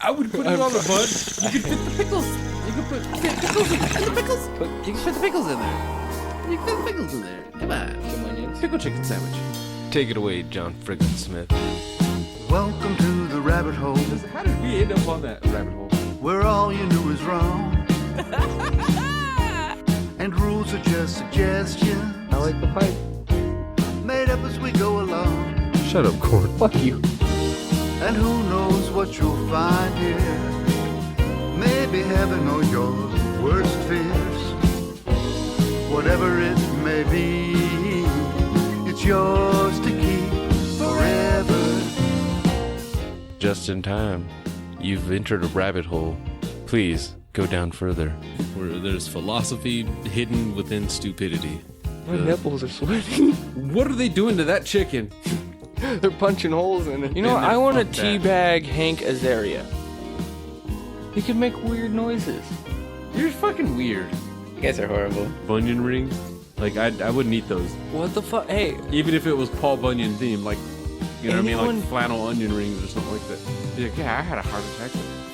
I would put it on the bun. You could fit the pickles. You could put pickles in the pickles. You can fit the pickles in there. You can fit the pickles in there. Come on. Some onions. Pickle chicken sandwich. Take it away, John Frickin Smith. Welcome to the rabbit hole, How did we end up on that rabbit hole? where all you knew is wrong. And rules are just suggestions, I like the pipe. made up as we go along. Shut up, Corn. Fuck you. And who knows what you'll find here. Maybe heaven or your worst fears. Whatever it may be, it's yours to keep forever. Just in time. You've entered a rabbit hole. Please go down further. Where there's philosophy hidden within stupidity. My nipples are sweating. What are they doing to that chicken? They're punching holes in it. You know what? Man, I want to fuck that. teabag Hank Azaria. He can make weird noises. You're fucking weird. You guys are horrible. Bunyan rings? Like, I wouldn't eat those. What the fuck? Hey, Even if it was Paul Bunyan themed, like, you know what I mean? Anyone- Like flannel onion rings or something like that. You're like, yeah, I had a heart attack.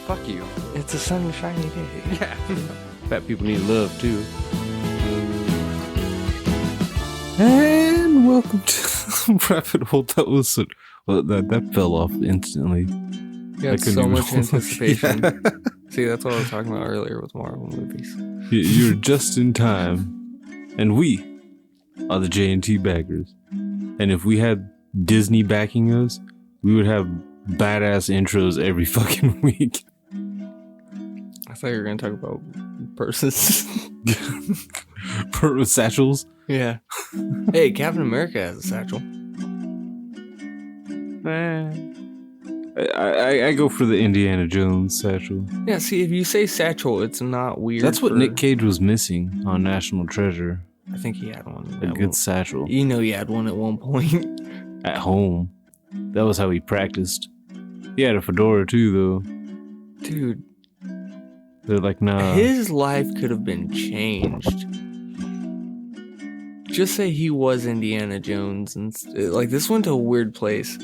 Fuck you. it's a sunshiny day. Yeah. Fat people need love, too. And welcome to Rabbit Hole. That was... Well, that fell off instantly. You I had couldn't so even much hold it. anticipation. Yeah. See, that's what I was talking about earlier with Marvel movies. You're just in time. And we are the J&T baggers. And if we had Disney backing us, we would have badass intros every fucking week. I thought you were going to talk about purses. Satchels. Yeah. Hey, Captain America has a satchel. I go for the Indiana Jones satchel. Yeah, see, if you say satchel, it's not weird. That's what for- Nick Cage was missing on National Treasure. I think he had one. A good satchel. You know he had one at one point. At home. That was how he practiced. He had a fedora too, though. Dude, They're like, nah. his life could have been changed. Just say he was Indiana Jones and like this went to a weird place.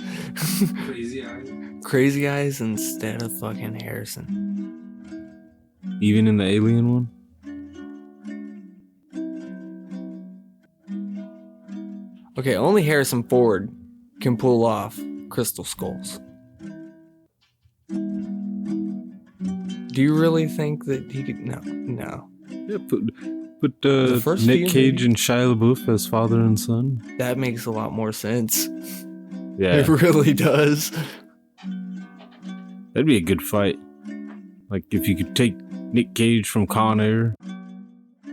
Crazy eyes. Crazy Eyes instead of fucking Harrison. Even in the Alien one? Okay, only Harrison Ford can pull off crystal skulls. Do you really think that he could? No. Yeah, put The first few Nick Cage movies- and Shia LaBeouf as father and son. That makes a lot more sense. Yeah, It really does. that'd be a good fight. Like if you could take Nick Cage from Con Air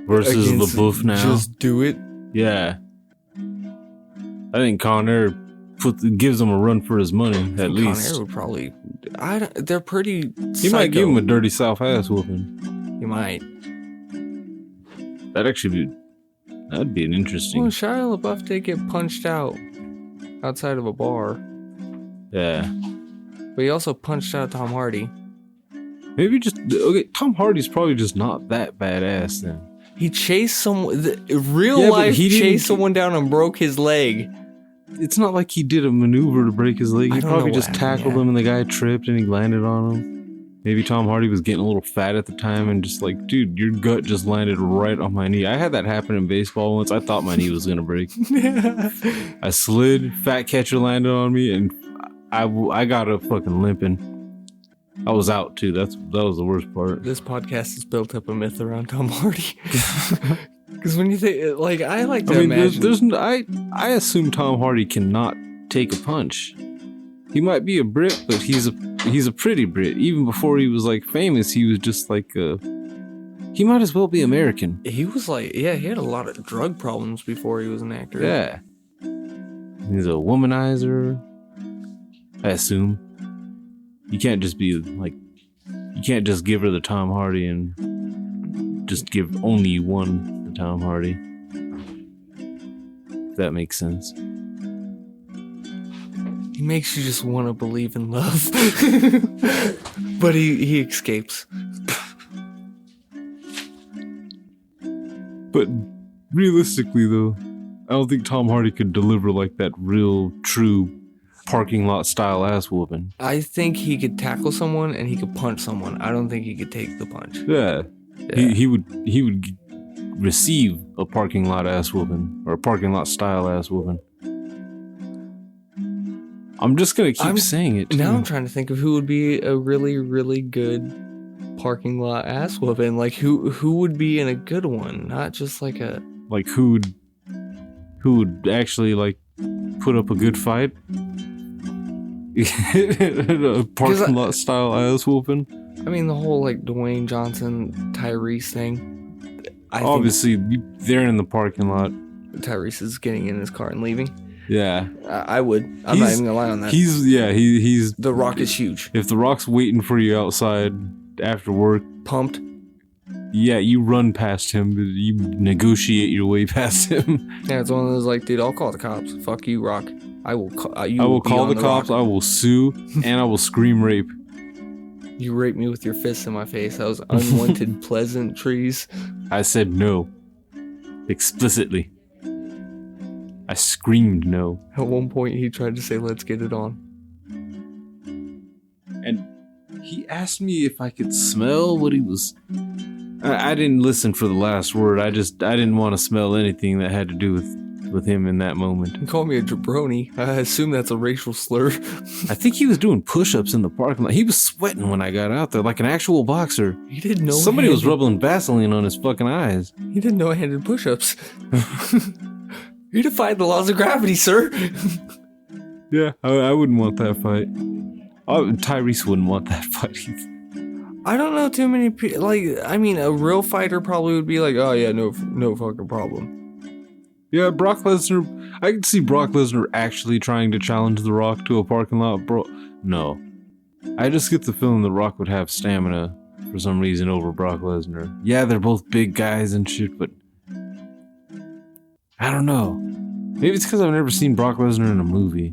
versus Against- LaBeouf now. Just do it. Yeah, I think Con Air gives him a run for his money at Con least. Air would probably. They're pretty. He might give him a dirty South ass whooping. He might. That'd be an interesting. Well, Shia LaBeouf did get punched out outside of a bar, Yeah, but he also punched out Tom Hardy. maybe just okay. Tom Hardy's probably just not that badass then. He chased someone. Real Yeah, but life he didn't- chased someone down and broke his leg. It's not like he did a maneuver to break his leg. I He don't know probably what just happened, tackled yeah. him and the guy tripped and he landed on him. Maybe Tom Hardy was getting a little fat at the time and just like, dude, your gut just landed right on my knee. I had that happen in baseball once. I thought my knee was going to break. I slid, fat catcher landed on me, and I got up fucking limping. I was out too. That was the worst part. This podcast has built up a myth around Tom Hardy. Because when you think, like, I like to imagine. I assume Tom Hardy cannot take a punch. He might be a Brit, but he's a pretty Brit. Even before he was like famous, he was just like he might as well be American. He was like, yeah, he had a lot of drug problems before he was an actor. Yeah. He's a womanizer. I assume. You can't just be like, you can't just give her the Tom Hardy and just give only one the Tom Hardy. If that makes sense. He makes you just want to believe in love. But he escapes. But realistically, though, I don't think Tom Hardy could deliver like that real, true parking lot style ass whooping. I think he could tackle someone and he could punch someone. I don't think he could take the punch. Yeah. He would receive a parking lot ass whooping, or a parking lot style ass whooping. I'm just gonna keep saying it. Now I'm trying to think of who would be a really, really good parking lot ass whooping. Like who would be in a good one, not just like a who would actually like put up a good fight. A parking lot style ass whooping. I mean, the whole like Dwayne Johnson Tyrese thing. Obviously, they're in the parking lot. Tyrese is getting in his car and leaving. Yeah, I would. I'm not even gonna lie on that. He's The Rock is huge. If The Rock's waiting for you outside after work, pumped. Yeah, you run past him. You negotiate your way past him. Yeah, it's one of those like, dude, I'll call the cops. Fuck you, Rock. I will call the cops. I will sue, and I will scream rape. You raped me with your fists in my face. That was unwanted pleasantries. I said no. Explicitly. I screamed no. At one point, he tried to say, let's get it on. And he asked me if I could smell what he was... I didn't listen for the last word. I didn't want to smell anything that had to do with him in that moment. He called me a jabroni. I assume that's a racial slur. I think he was doing push-ups in the parking lot. He was sweating when I got out there, like an actual boxer. He didn't know. Somebody was rubbing Vaseline on his fucking eyes. He didn't know I had push-ups. You defied the laws of gravity, sir. Yeah, I wouldn't want that fight. Tyrese wouldn't want that fight either. I don't know too many people. Like, I mean, a real fighter probably would be like, oh yeah, no fucking problem. Yeah, Brock Lesnar. I could see Brock Lesnar actually trying to challenge The Rock to a parking lot, bro. No. I just get the feeling The Rock would have stamina for some reason over Brock Lesnar. Yeah, they're both big guys and shit, but I don't know. Maybe it's because I've never seen Brock Lesnar in a movie.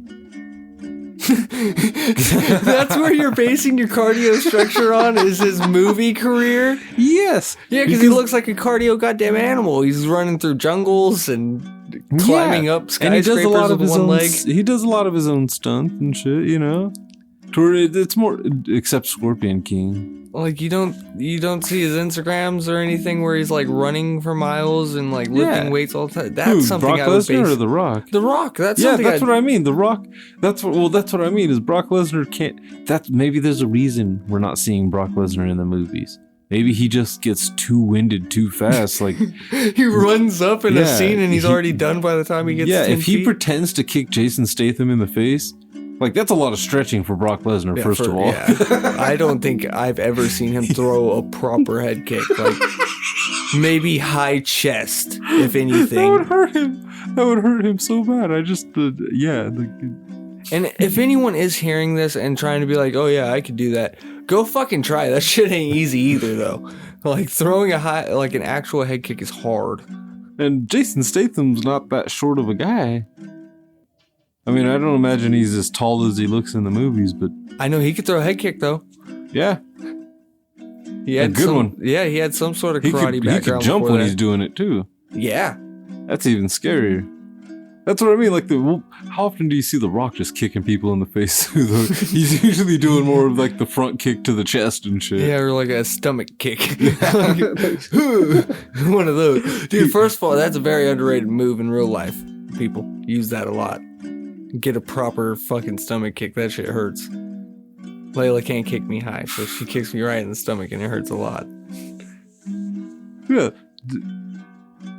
That's where you're basing your cardio structure on, is his movie career? Yes. Yeah, because he looks like a cardio goddamn animal. He's running through jungles and climbing up skyscrapers with one leg. He does a lot of his own stunts and shit, you know? It's more, except Scorpion King. Like, you don't see his Instagrams or anything where he's like running for miles and like lifting weights all the time. That's something Brock I would Lesnar or The Rock? The Rock. That's what I mean. The Rock. That's what I mean. Is Brock Lesnar can't. Maybe there's a reason we're not seeing Brock Lesnar in the movies. Maybe he just gets too winded too fast. Like he runs up in a scene and he's already done by the time he gets. Yeah, 10 if he feet. pretends to kick Jason Statham in the face. Like, that's a lot of stretching for Brock Lesnar, first of all. Yeah. I don't think I've ever seen him throw a proper head kick. Like, maybe high chest, if anything. That would hurt him. That would hurt him so bad. I just, And if anyone is hearing this and trying to be like, oh yeah, I could do that, go fucking try. That shit ain't easy either, though. Like, throwing an actual head kick is hard. And Jason Statham's not that short of a guy. I mean, I don't imagine he's as tall as he looks in the movies, but... I know he could throw a head kick, though. Yeah. He had a good one. Yeah, he had some sort of karate background. He could jump when he's doing it, too. Yeah. That's even scarier. That's what I mean. Like, how often do you see The Rock just kicking people in the face? He's usually doing more of, like, the front kick to the chest and shit. Yeah, or like a stomach kick. One of those. Dude, first of all, that's a very underrated move in real life. People use that a lot. Get a proper fucking stomach kick. That shit hurts. Layla can't kick me high, so she kicks me right in the stomach and it hurts a lot. Yeah.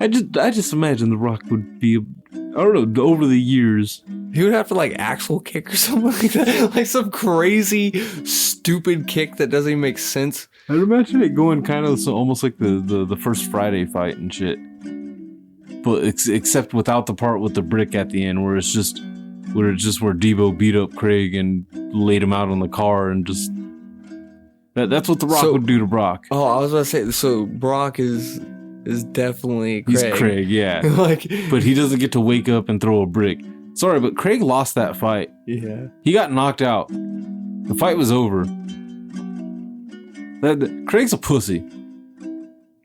I just imagine The Rock would be, I don't know, over the years. He would have to like axle kick or something like that. Like some crazy, stupid kick that doesn't even make sense. I'd imagine it going kind of almost like the first Friday fight and shit. But except without the part with the brick at the end where it's just where Debo beat up Craig and laid him out on the car and just that's what The Rock would do to Brock. Oh, I was about to say, so Brock is definitely Craig. He's Craig, yeah. But he doesn't get to wake up and throw a brick. Sorry, but Craig lost that fight. Yeah. He got knocked out. The fight was over. Craig's a pussy.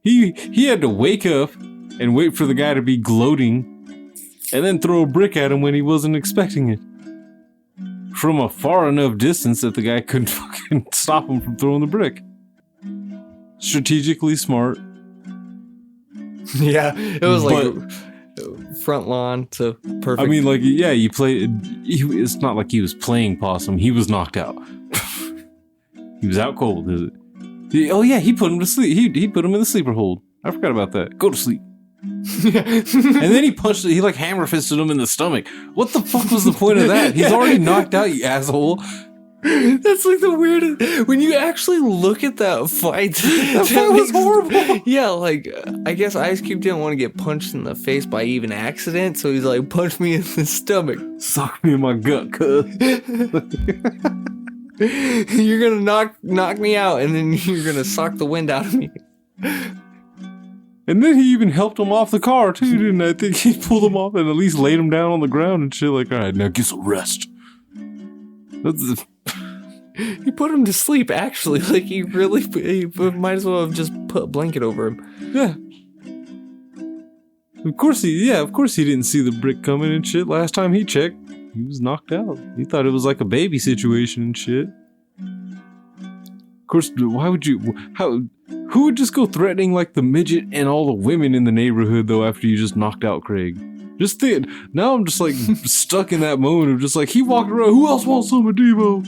He had to wake up and wait for the guy to be gloating and then throw a brick at him when he wasn't expecting it. from a far enough distance that the guy couldn't fucking stop him from throwing the brick. Strategically smart. Yeah, it was like front lawn, so perfect. I mean, like, yeah, you play. It's not like he was playing possum. He was knocked out. He was out cold. Oh yeah, he put him to sleep. He put him in the sleeper hold. I forgot about that. Go to sleep. And then he punched. He like hammer fisted him in the stomach. What the fuck was the point of that? He's already knocked out, you asshole. That's like the weirdest. When you actually look at that fight, that fight was horrible. Yeah, like I guess Ice Cube didn't want to get punched in the face by even accident, so he's like, punch me in the stomach. Sock me in my gut, cuz. You're gonna knock me out, and then you're gonna suck the wind out of me. And then he even helped him off the car too, didn't I? Think he pulled him off and at least laid him down on the ground and shit. Like, all right, now get some rest. He put him to sleep, actually. Like, he might as well have just put a blanket over him. Yeah. Of course he didn't see the brick coming and shit. Last time he checked, he was knocked out. He thought it was like a baby situation and shit. Of course, why would you... Who would just go threatening like the midget and all the women in the neighborhood though after you just knocked out Craig? Just think. Now I'm just like stuck in that moment of just like, he walked around, who else wants some of Devo?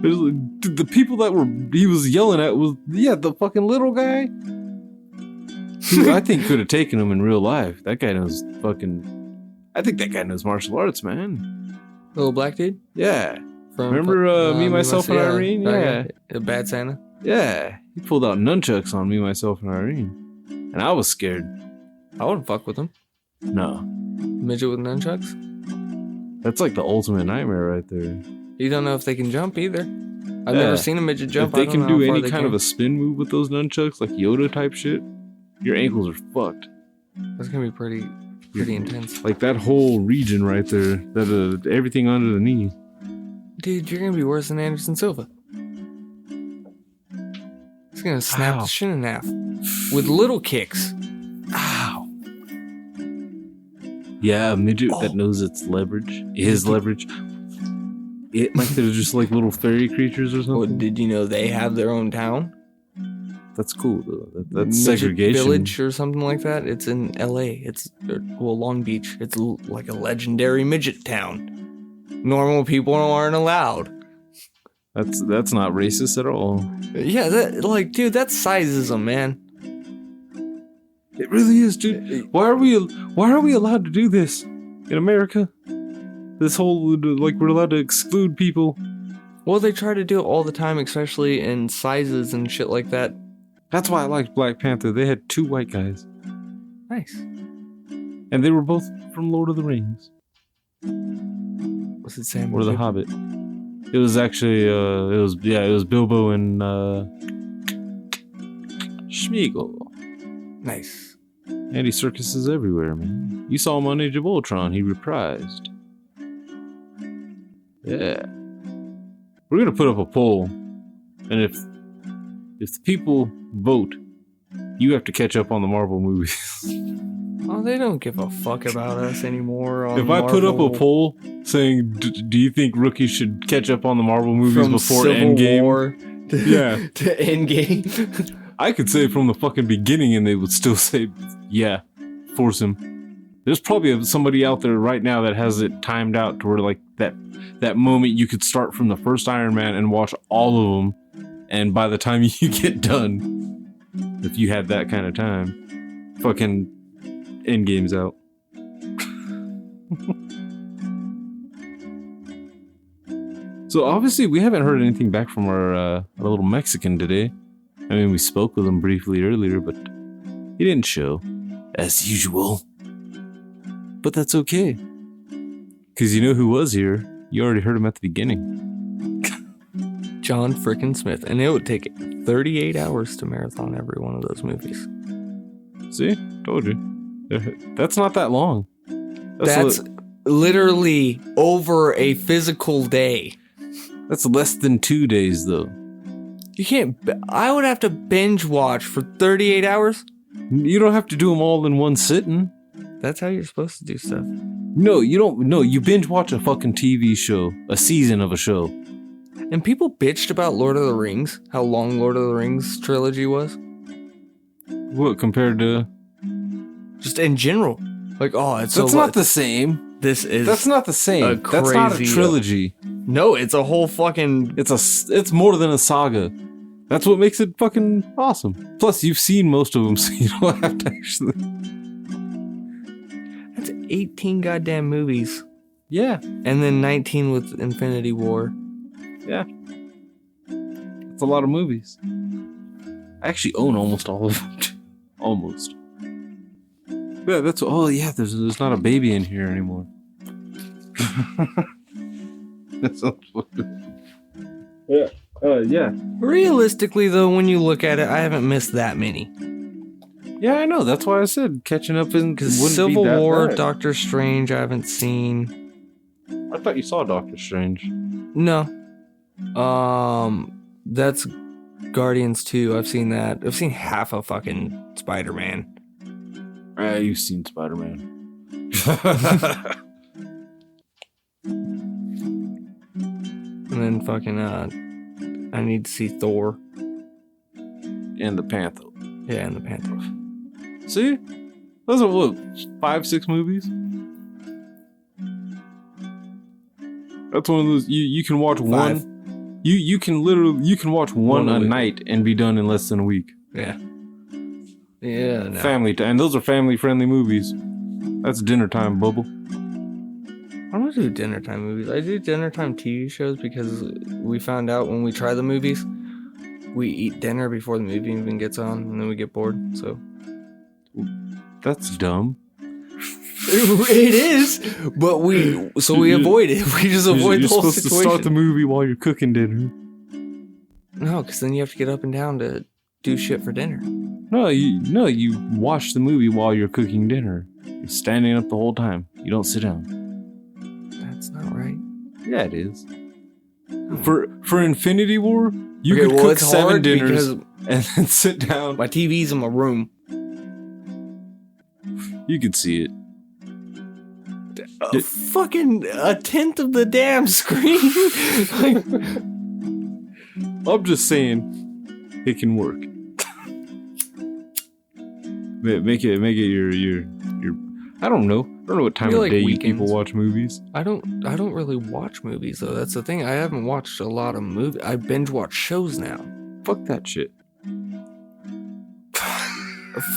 The people that he was yelling at was, yeah, the fucking little guy. Who I think could have taken him in real life. That guy knows I think that guy knows martial arts, man. Little black dude? Yeah. Remember Me, Myself, and Irene? Yeah. Bad Santa? Yeah. He pulled out nunchucks on Me, Myself, and Irene. And I was scared. I wouldn't fuck with him. No. Midget with nunchucks? That's like the ultimate nightmare right there. You don't know if they can jump either. I've never seen a midget jump. If they can do any kind of a spin move with those nunchucks, like Yoda type shit, your ankles are fucked. That's gonna be pretty intense. Like that whole region right there, that everything under the knee. Dude, you're gonna be worse than Anderson Silva. He's gonna snap the shin in half with little kicks. Ow. Yeah, a midget that knows its leverage. His leverage. Like they're just like little fairy creatures or something. Well, did you know they have their own town? That's cool though. That's Midget segregation. Village or something like that. It's in LA. It's Long Beach. It's like a legendary midget town. Normal people aren't allowed. That's not racist at all. Yeah, dude, that's sizeism, man. It really is, dude. Why are we allowed to do this in America? This whole, like, we're allowed to exclude people. Well, they try to do it all the time, especially in sizes and shit like that. That's why I liked Black Panther. They had 2 white guys. Nice. And they were both from Lord of the Rings. Was it Sam or The Hobbit? It was actually, it was Bilbo and Schmeagol. Nice. Andy Serkis is everywhere, man. You saw him on Age of Ultron. He reprised. Yeah. We're gonna put up a poll, and if the people vote, you have to catch up on the Marvel movies. Oh, they don't give a fuck about us anymore. If I put up a poll saying, do you think rookies should catch up on the Marvel movies before Endgame? War to Endgame. I could say from the fucking beginning, and they would still say, yeah, force him. There's probably somebody out there right now that has it timed out to where like that moment you could start from the first Iron Man and watch all of them, and by the time you get done, if you had that kind of time, fucking Endgame's out. So obviously we haven't heard anything back from our little Mexican today. I mean, we spoke with him briefly earlier, but he didn't show, as usual. But that's okay. Because you know who was here? You already heard him at the beginning. John Frickin Smith. And it would take 38 hours to marathon every one of those movies. See? Told you. That's not that long. That's literally over a physical day. That's less than 2 days, though. You can't... I would have to binge watch for 38 hours? You don't have to do them all in one sitting. That's how you're supposed to do stuff. No, you don't. No, you binge watch a fucking TV show, a season of a show. And people bitched about Lord of the Rings, how long Lord of the Rings trilogy was. What compared to? Just in general. Like, oh, it's That's not the same. That's not the same. That's not a trilogy. No, it's a whole fucking... It's more than a saga. That's what makes it fucking awesome. Plus, you've seen most of them, so you don't have to actually... That's 18 goddamn movies. Yeah. And then 19 with Infinity War. Yeah. It's a lot of movies. I actually own almost all of them. Almost. Yeah, that's... Oh, yeah, there's not a baby in here anymore. That's so funny. Yeah. Yeah. Realistically, though, when you look at it, I haven't missed that many. Yeah, I know. That's why I said catching up in... Because Civil War, Doctor Strange, I haven't seen. I thought you saw Doctor Strange. No. That's Guardians 2. I've seen that. I've seen half of fucking Spider-Man. You've seen Spider-Man. And then fucking, I need to see Thor. And the Panther. Yeah, and the Panther. See? Those are what, 5-6 movies? That's one of those, you can watch 5. one. You can watch one a night and be done in less than a week. Yeah. Yeah, no. Family time. And those are family-friendly movies. That's dinner time, Bubble. I don't do dinner time movies. I do dinner time TV shows because we found out when we try the movies, we eat dinner before the movie even gets on, and then we get bored. So that's dumb. It is, but we avoid it. We just avoid the whole situation. You're supposed to start the movie while you're cooking dinner. No, because then you have to get up and down to do shit for dinner. No, you watch the movie while you're cooking dinner. You're standing up the whole time. You don't sit down. That's not right. Yeah, it is. For Infinity War, you could cook 7 dinners and then sit down. My TV's in my room. You could see it. Fucking a tenth of the damn screen. I'm just saying, it can work. Make it your. I don't know. I don't know what time of day you people watch movies. I don't really watch movies though. That's the thing. I haven't watched a lot of movies. I binge watch shows now. Fuck that shit.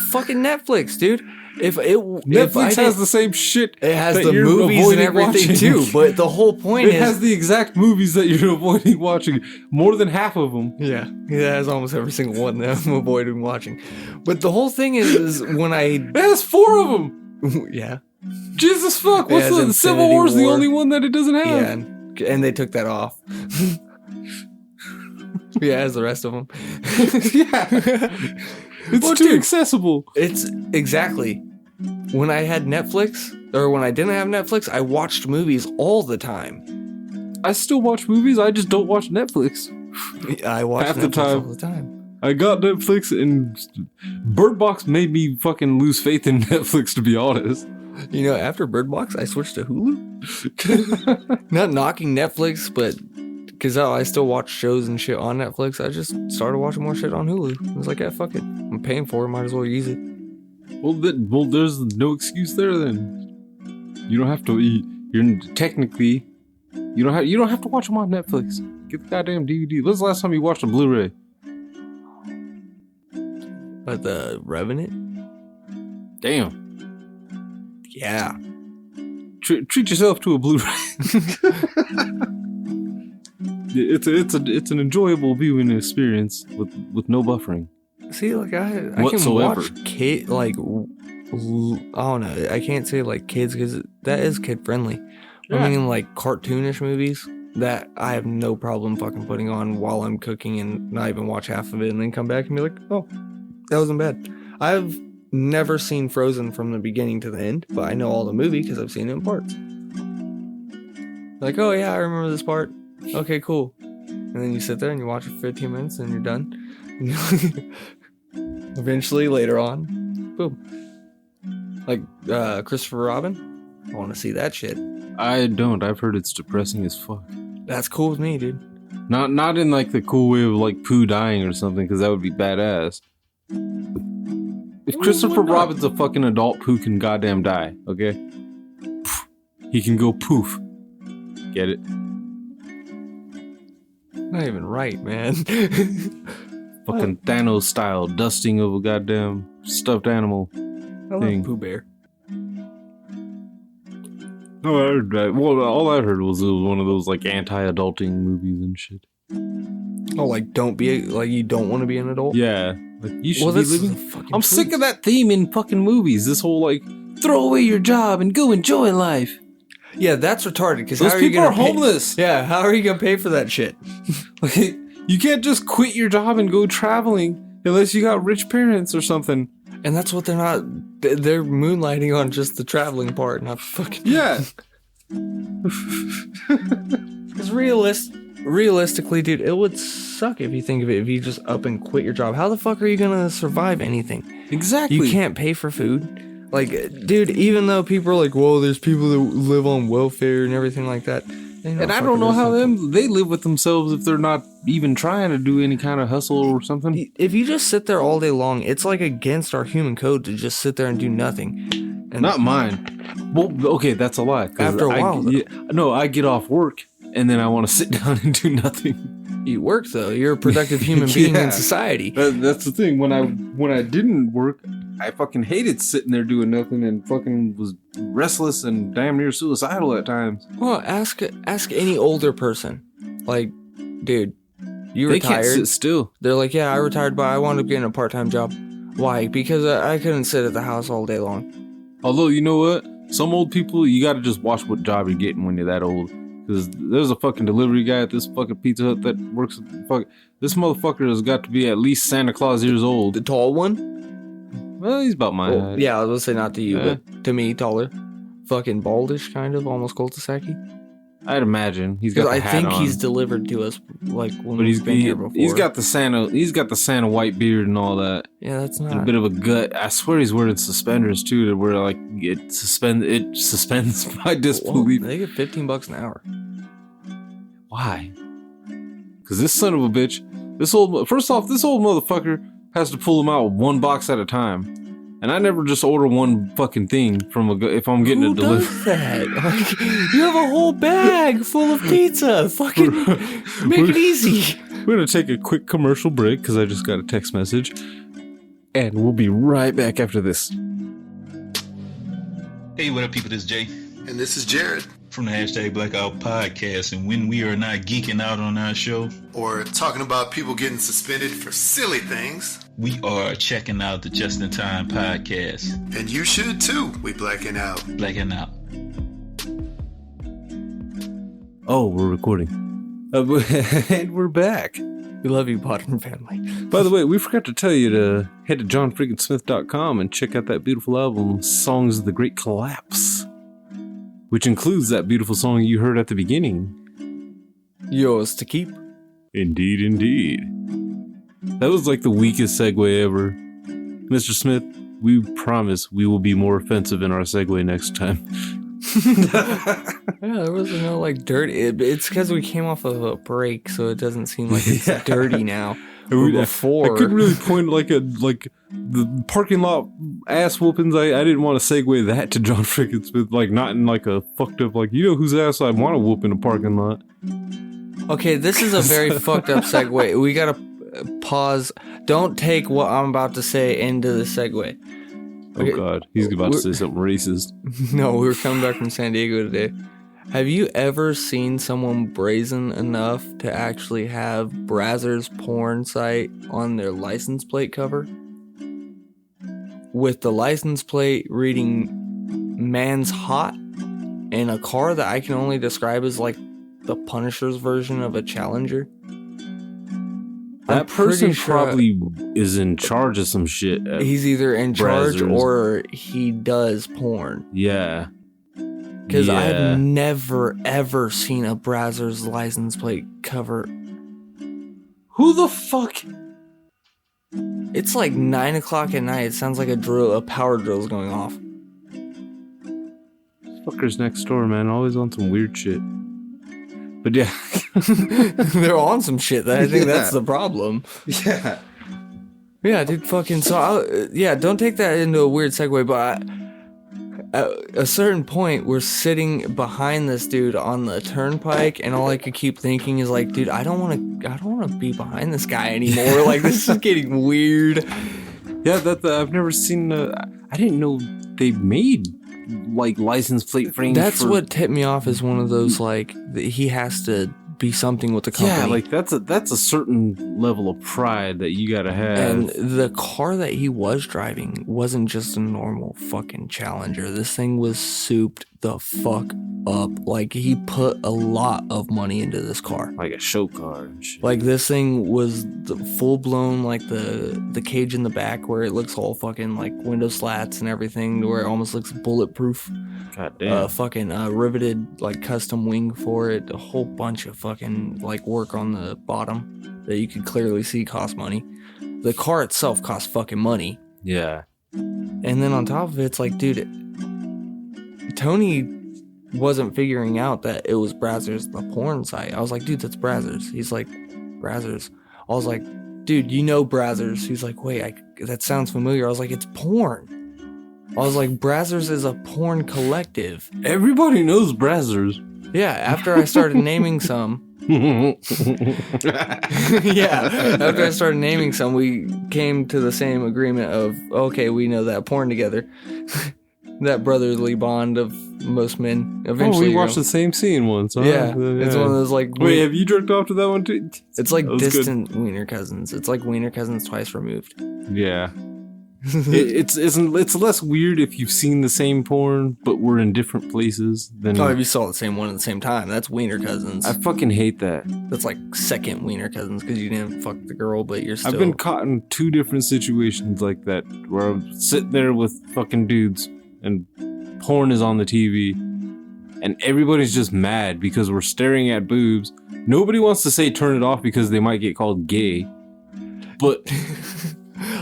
Fucking Netflix, dude. Netflix has the same shit. It has the movies and everything too. But the whole point is it has the exact movies that you're avoiding watching. More than half of them. Yeah, it has almost every single one that I'm avoiding watching. But the whole thing is when it has 4 of them. Yeah. Jesus fuck! What's the Civil War's the only one that it doesn't have? Yeah, and they took that off. Yeah, as the rest of them. Yeah. It's too accessible. It's exactly. When I had Netflix, or when I didn't have Netflix, I watched movies all the time. I still watch movies, I just don't watch Netflix. I watch Netflix all the time. I got Netflix and Bird Box made me fucking lose faith in Netflix, to be honest. You know, after Bird Box, I switched to Hulu. Not knocking Netflix, but because I still watch shows and shit on Netflix, I just started watching more shit on Hulu. I was like, yeah, fuck it. I'm paying for it, might as well use it. Well, there's no excuse there then. You don't have to. You're technically. You don't have to watch them on Netflix. Get the goddamn DVD. When's the last time you watched a Blu-ray? But the Revenant? Damn. Yeah. Treat yourself to a Blu-ray. It's an enjoyable viewing experience with no buffering. See, like I can watch I don't know. I can't say like kids because that is kid friendly. Yeah. I mean, like cartoonish movies that I have no problem fucking putting on while I'm cooking and not even watch half of it and then come back and be like, oh, that wasn't bad. I've never seen Frozen from the beginning to the end, but I know all the movie because I've seen it in parts. Like, oh yeah, I remember this part. Okay, cool. And then you sit there and you watch it for 15 minutes and you're done. Eventually, later on, boom. Like Christopher Robin. I want to see that shit. I don't. I've heard it's depressing as fuck. That's cool with me, dude. Not in like the cool way of like Pooh dying or something, because that would be badass. If Christopher Robin's a fucking adult, Pooh can goddamn die, okay? He can go poof. Get it? Not even right, man. Fucking Thanos style dusting of a goddamn stuffed animal. I love Pooh Bear. No, I heard that. Well, all I heard was it was one of those like anti-adulting movies and shit. Oh, like you don't want to be an adult? Yeah, like you should be living. I'm Truth. sick of that theme in fucking movies. This whole like throw away your job and go enjoy life. Yeah, that's retarded. Because those people are homeless. Yeah, how are you gonna pay for that shit? Like, you can't just quit your job and go traveling unless you got rich parents or something. And that's what they're not. They're moonlighting on just the traveling part, not fucking. Yeah. Because realistically, dude, it would suck if you think of it. If you just up and quit your job, how the fuck are you gonna survive anything? Exactly. You can't pay for food. Like, dude, even though people are like, "Whoa, there's people that live on welfare and everything like that," and I don't know how they live with themselves if they're not even trying to do any kind of hustle or something. If you just sit there all day long, it's like against our human code to just sit there and do nothing. And not mine. Well, okay, that's a lie. After a while, I get off work and then I want to sit down and do nothing. You work though. You're a productive human being in society. That's the thing. When I didn't work, I fucking hated sitting there doing nothing and fucking was restless and damn near suicidal at times. Well, ask any older person. Like, dude, you retired. They can't sit still. They're like, yeah, I retired, but I wound up getting a part-time job. Why? Because I couldn't sit at the house all day long. Although, you know what? Some old people, you gotta just watch what job you're getting when you're that old. Because there's a fucking delivery guy at this fucking Pizza Hut that works at this motherfucker has got to be at least Santa Claus years old. The tall one? Well, he's about my height. Yeah, I was gonna say not to you, but to me, taller. Fucking baldish, kind of, almost cul-de-sac-y. I'd imagine he's got the hat on. He's delivered to us like when we've been here before. He's got the Santa white beard and all that. Yeah, that's not and a bit of a gut. I swear he's wearing suspenders too, to where like it suspends my disbelief. Well, they get $15 an hour. Why? Because this son of a bitch, this old motherfucker has to pull them out one box at a time. And I never just order one fucking thing from if I'm getting a delivery. Who does that? Like, you have a whole bag full of pizza. Fucking make it easy. We're gonna take a quick commercial break because I just got a text message, and we'll be right back after this. Hey, what up, people? This is Jay. And this is Jared. From the Hashtag Blackout Podcast. And when we are not geeking out on our show, or talking about people getting suspended for silly things, we are checking out the Just in Time Podcast. And you should too. We blacking out. Blacking out. Oh, we're recording. And we're back. We love you, Potter family. By the way, we forgot to tell you to head to johnfrickinsmith.com and check out that beautiful album, Songs of the Great Collapse, which includes that beautiful song you heard at the beginning. Yours to keep. Indeed, indeed. That was like the weakest segue ever. Mr. Smith, we promise we will be more offensive in our segue next time. Yeah, there was no like dirty. It's because we came off of a break, so it doesn't seem like it's dirty now. Before I couldn't really point like the parking lot ass whoopings. I didn't want to segue that to John Frickin Smith, like not in like a fucked up like, you know whose ass I want to whoop in a parking lot. Okay, this is a very fucked up segue. We gotta pause. Don't take what I'm about to say into the segue. Okay. Oh God, he's about to say something racist. No, we were coming back from San Diego today. Have you ever seen someone brazen enough to actually have Brazzers porn site on their license plate cover? With the license plate reading "Man's Hot" in a car that I can only describe as like the Punisher's version of a Challenger. That person probably is in charge of some shit. He's either in charge Brazzers. or he does porn. Yeah. Because I've never, ever seen a Brazzers license plate cover. Who the fuck? It's like 9 o'clock at night. It sounds like a power drill's going off. Fuckers next door, man. Always on some weird shit. But yeah. They're on some shit. I think Yeah. that's the problem. Yeah. Yeah, dude, fucking. So, don't take that into a weird segue, but at a certain point, we're sitting behind this dude on the turnpike, and all I could keep thinking is like, dude, I don't want to be behind this guy anymore. Like, this is getting weird. Yeah, I've never seen. I didn't know they made like license plate frames. That's what tipped me off as one of those like he has to be something with the company. Yeah, like that's a certain level of pride that you gotta have. And the car that he was driving wasn't just a normal fucking Challenger. This thing was souped the fuck up. Like, he put a lot of money into this car. Like a show car and shit. Like, this thing was the full-blown, like, the cage in the back where it looks all fucking, like, window slats and everything, where it almost looks bulletproof. God damn. Fucking riveted, like, custom wing for it. A whole bunch of fucking, like, work on the bottom that you could clearly see cost money. The car itself cost fucking money. Yeah. And then on top of it, it's like, dude, Tony wasn't figuring out that it was Brazzers, the porn site. I was like, dude, that's Brazzers. He's like, Brazzers. I was like, dude, you know Brazzers. He's like, wait, that sounds familiar. I was like, it's porn. I was like, Brazzers is a porn collective. Everybody knows Brazzers. Yeah, after I started naming some. Yeah, after I started naming some, we came to the same agreement of, okay, we know that porn together. That brotherly bond of most men. Eventually, we watched the same scene once. Huh? Yeah, it's one of those like. Wait, have you jerked off to that one too? It's like That was distant wiener cousins. It's like wiener cousins twice removed. Yeah. It's less weird if you've seen the same porn, but we're in different places than. Oh, if you saw the same one at the same time, that's wiener cousins. I fucking hate that. That's like second wiener cousins because you didn't fuck the girl, but you're still. I've been caught in two different situations like that where I'm sitting there with fucking dudes and porn is on the TV and everybody's just mad because we're staring at boobs. Nobody wants to say turn it off because they might get called gay. But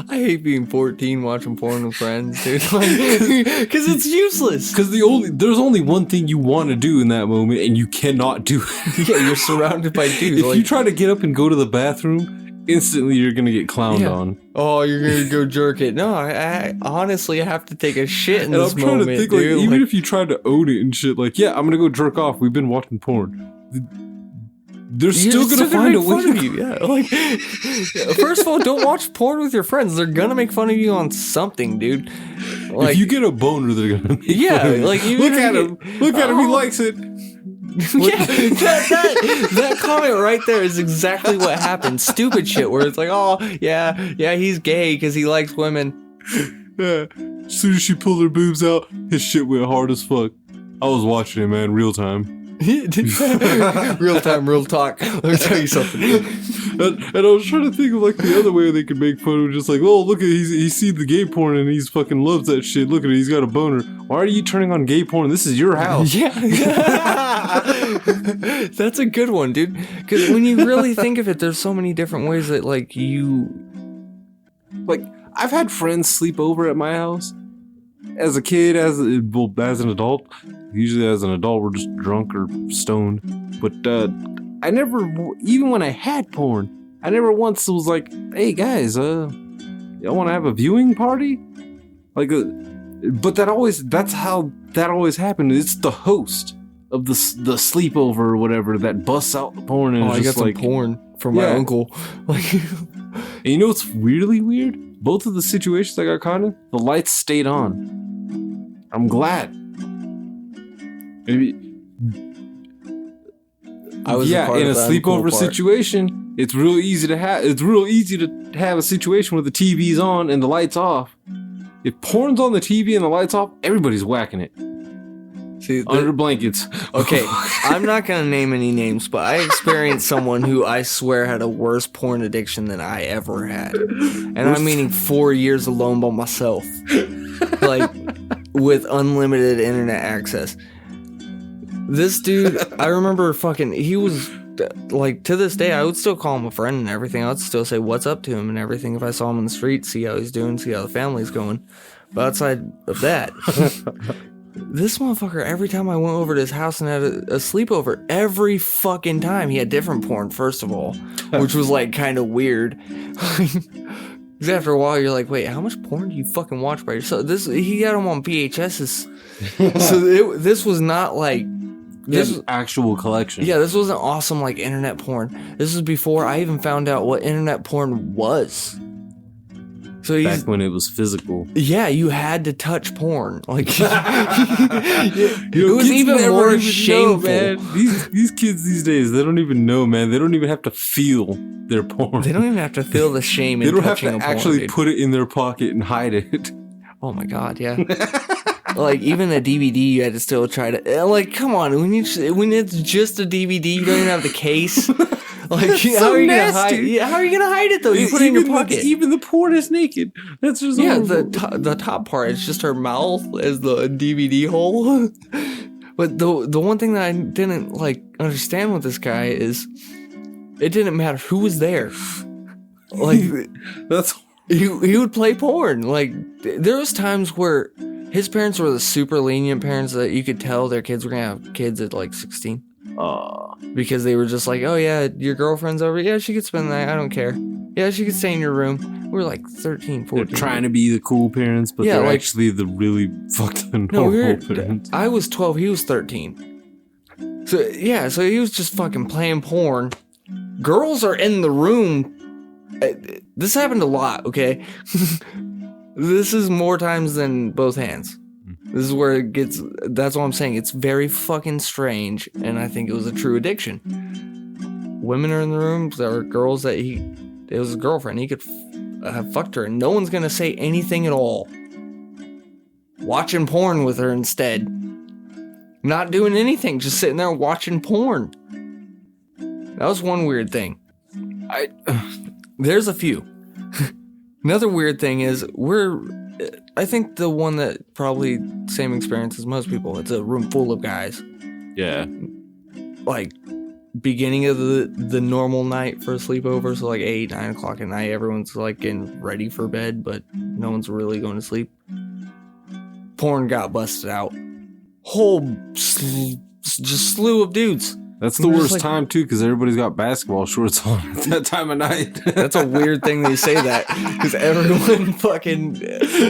I hate being 14 watching porn with friends, dude. Because it's useless. Because there's only one thing you want to do in that moment, and you cannot do it. Yeah, you're surrounded by dudes. If you try to get up and go to the bathroom, instantly you're gonna get clowned on. Oh, you're gonna go jerk it. No, I honestly have to take a shit in And this I'm trying moment, to think, dude. like, even if you tried to own it and shit, like, yeah, I'm gonna go jerk off. We've been watching porn. They're still gonna find a way of you. Yeah, like, first of all, don't watch porn with your friends. They're gonna make fun of you on something, dude. Like, if you get a boner, they're gonna make yeah, fun of you. like, you look at him. Look at him. He likes it. Yeah, that comment right there is exactly what happened. Stupid shit where it's like, oh, yeah, he's gay because he likes women. Yeah. As soon as she pulled her boobs out, his shit went hard as fuck. I was watching it, man, real time. Real time, real talk. Let me tell you something. And I was trying to think of like the other way they could make fun of, just like, oh, look at he's seen the gay porn and he's fucking loves that shit. Look at it, he's got a boner. Why are you turning on gay porn? This is your house. Yeah. That's a good one, dude. Because when you really think of it, there's so many different ways that like I've had friends sleep over at my house. As a kid, as an adult. Usually as an adult, we're just drunk or stoned. But I never, even when I had porn, I never once was like, hey guys, y'all want to have a viewing party? Like, but that's how that always happened. It's the host of the sleepover or whatever that busts out the porn and I just got like some porn from my uncle. Like, and you know what's really weird? Both of the situations I got caught in, the lights stayed on. I'm glad. Maybe. I was in a sleepover situation, it's real easy to have. It's real easy to have a situation where the TV's on and the lights off. If porn's on the TV and the lights off, everybody's whacking it. See, under blankets. Okay, I'm not gonna name any names, but I experienced someone who I swear had a worse porn addiction than I ever had, and I'm meaning 4 years alone by myself, like with unlimited internet access. This dude, I remember he was, like, to this day, I would still call him a friend and everything. I would still say what's up to him and everything if I saw him in the street, see how he's doing, see how the family's going. But outside of that, This motherfucker, every time I went over to his house and had a sleepover, every fucking time he had different porn, first of all, which was like kind of weird. Because after a while, you're like, wait, how much porn do you fucking watch by yourself? He got them on VHSs. So this was not like... This was actual collection. Yeah, this wasn't awesome like internet porn. This was before I even found out what internet porn was. So back when it was physical. Yeah, you had to touch porn. Like it was even more shameful. Know, man. These kids these days, they don't even know, man. They don't even have to feel their porn. They don't even have to feel the shame in touching a porn. They don't have to actually put it in their pocket and hide it. Oh my god, yeah. Like even a DVD, you had to still try to. Like, come on, when it's just a DVD, you don't even have the case. Like, how are you gonna hide? Yeah, how are you gonna hide it though? You put it in your pocket. Even the porn is naked. That's just the top part is just her mouth as the DVD hole. But the one thing that I didn't like understand with this guy is, it didn't matter who was there. Like that's he would play porn. Like there was times where his parents were the super lenient parents that you could tell their kids were gonna have kids at like 16. Because they were just like, oh yeah, your girlfriend's over. Yeah, she could spend the night. I don't care. Yeah, she could stay in your room. We're like 13, 14. They're trying to be the cool parents, but they're like, actually the really fucked normal parents. I was 12. He was 13. So yeah, so he was just fucking playing porn. Girls are in the room. This happened a lot, okay? This is more times than both hands. This is where it gets, that's what I'm saying. It's very fucking strange, and I think it was a true addiction. Women are in the room, there are girls that it was a girlfriend, he could have fucked her, and no one's gonna say anything at all. Watching porn with her instead. Not doing anything, just sitting there watching porn. That was one weird thing. There's a few. Another weird thing is, I think the one that probably same experience as most people. It's a room full of guys. Yeah. Like beginning of the normal night for a sleepover, so like 8, 9 o'clock at night, everyone's like getting ready for bed, but no one's really going to sleep. Porn got busted out. Whole just slew of dudes. That's the worst time too, because everybody's got basketball shorts on at that time of night. That's a weird thing that you say that, because everyone fucking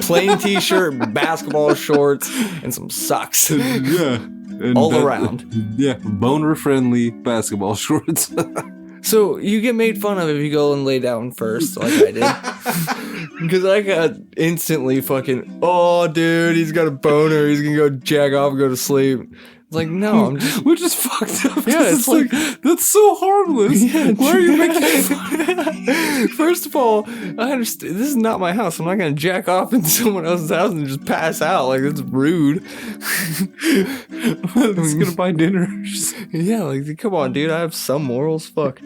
plain t-shirt, basketball shorts, and some socks. Yeah, and all around. Yeah, boner friendly basketball shorts. So you get made fun of if you go and lay down first, like I did. Because I got instantly fucking, oh dude, he's got a boner, he's gonna go jack off and go to sleep. Like, no, I'm just... Which is fucked up. Yeah, it's like... That's so harmless. Yeah, why are you making fun? First of all, I understand. This is not my house. I'm not going to jack off in someone else's house and just pass out. Like, that's rude. I'm just going to buy dinner. Yeah, like, come on, dude. I have some morals. Fuck.